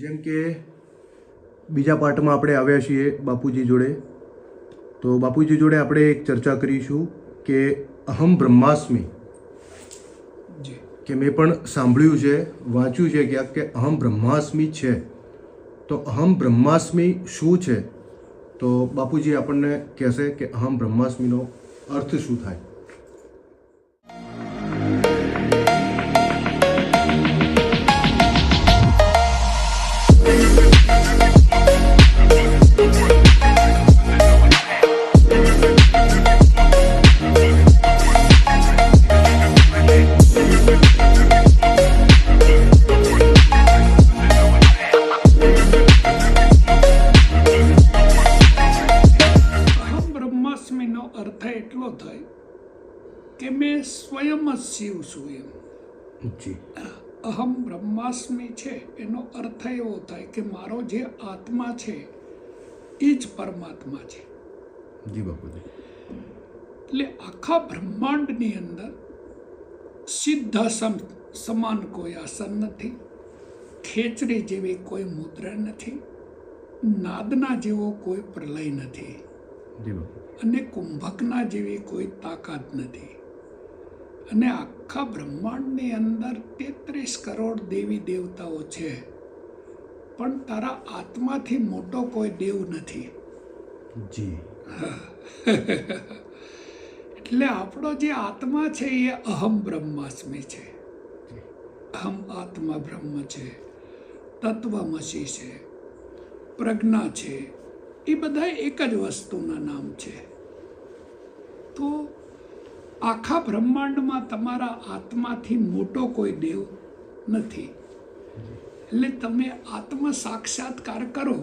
જેમ કે બીજા પાર્ટમાં આપણે આવ્યા છીએ બાપુજી જોડે, તો બાપુજી જોડે આપણે એક ચર્ચા કરીશું કે અહમ બ્રહ્માસ્મિ, કે મેં પણ સાંભળ્યું છે, વાંચ્યું છે ક્યાંક કે અહમ બ્રહ્માસ્મિ છે. તો અહમ બ્રહ્માસ્મિ શું છે? તો બાપુજી આપણને કહેશે કે અહમ બ્રહ્માસ્મિનો અર્થ શું થાય. નો અર્થ એટલો થાય કે મેં સ્વયં જ શિવ છું એમ. જી. અહમ બ્રહ્માસ્મિ છે એનો અર્થ એવો થાય કે મારો જે આત્મા છે એ જ પરમાત્મા છે. જી બાપુજી. એટલે આખા બ્રહ્માંડની અંદર સિદ્ધ સમાન કોઈ આસન નથી, ખેચરી જેવી કોઈ મુદ્રા નથી, નાદના જેવો કોઈ પ્રલય નથી, જી બાપુ. અને કુંભકના જેવી કોઈ તાકાત નથી. અને આખા બ્રહ્માંડની અંદર 33 કરોડ દેવી દેવતાઓ છે, પણ તારા આત્માથી મોટો કોઈ દેવ નથી. જી. એટલે આપણો જે આત્મા છે એ અહમ બ્રહ્માસ્મિ છે. અહમ આત્મા બ્રહ્મ છે, તત્વમસી છે, પ્રજ્ઞા છે, એ બધા એક જ વસ્તુના નામ છે. તો આખા બ્રહ્માંડમાં તમારા આત્માથી મોટો કોઈ દેવ નથી. એટલે તમે આત્મ સાક્ષાત્કાર કરો,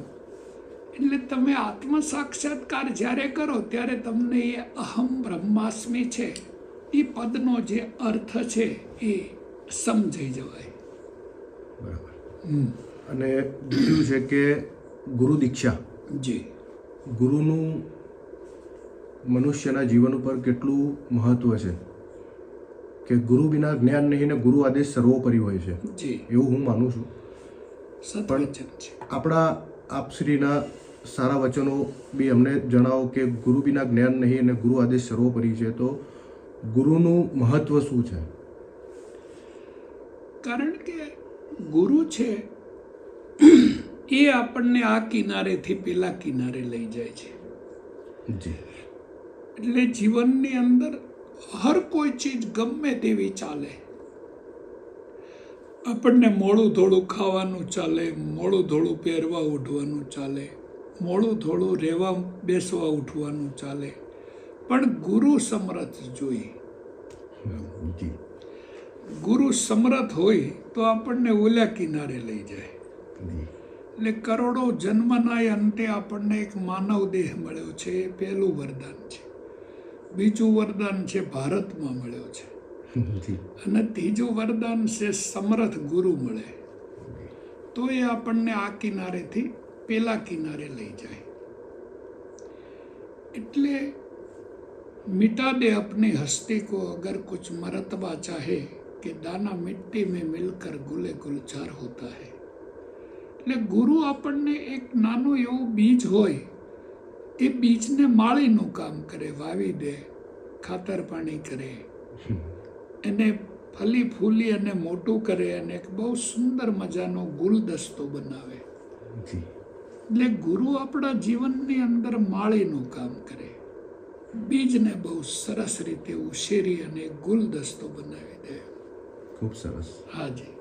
એટલે તમે આત્મ સાક્ષાત્કાર જ્યારે કરો ત્યારે તમને એ અહમ બ્રહ્માસ્મિ છે એ પદનો જે અર્થ છે એ સમજાઈ જવાય. બરાબર. અને બીજું છે કે ગુરુ દીક્ષા. જી. ગુરુનું મનુષ્યના જીવન ઉપર કેટલું મહત્વ છે, કે ગુરુ વિના જ્ઞાન નહીં ને ગુરુ આદેશ સર્વોપરી હોય છે. જી. એવું હું માનું છું. સત્વચન છે. આપણા આપશ્રીના સારા વચનો બી અમને જણાવો કે ગુરુ વિના જ્ઞાન નહીં અને ગુરુ આદેશ સર્વોપરી છે. તો ગુરુનું મહત્વ શું છે? કારણ કે ગુરુ છે એ આપણને આ કિનારેથી પેલા કિનારે લઈ જાય છે. જી. એટલે જીવનની અંદર હર કોઈ ચીજ ગમે તેવી ચાલે. આપણને મોડું થોડું ખાવાનું ચાલે, મોડું થોડું પહેરવા ઉઠવાનું ચાલે, મોડું થોડું રહેવા બેસવા ઉઠવાનું ચાલે, પણ ગુરુ સમર્થ જોઈએ. જી. ગુરુ સમર્થ હોય તો આપણને ઓલા કિનારે લઈ જાય. એટલે કરોડો જન્મના અંતે આપણને એક માનવ દેહ મળ્યો છે, એ પહેલું વરદાન છે. બીજું વરદાન છે ભારતમાં મળ્યો છે, અને ત્રીજું વરદાન છે સમર્થ ગુરુ મળે તો એ આપણને આ કિનારેથી પેલા કિનારે લઈ જાય. એટલે મિટા દે अपनी हस्ती को अगर कुछ मरतबा चाहे कि दाना मिट्टी में मिलकर गुले गुलजार होता है. એટલે ગુરુ આપણને એક નાનું એવું બીજ હોય, એ બીજને માળીનું કામ કરે, વાવી દે, ખાતર પાણી કરે, એને ફલી ફૂલી અને મોટું કરે અને એક બહુ સુંદર મજાનો ગુલદસ્તો બનાવે. એટલે ગુરુ આપણા જીવનની અંદર માળીનું કામ કરે, બીજને બહુ સરસ રીતે ઉછેરી અને ગુલદસ્તો બનાવી દે. ખૂબ સરસ. હાજી.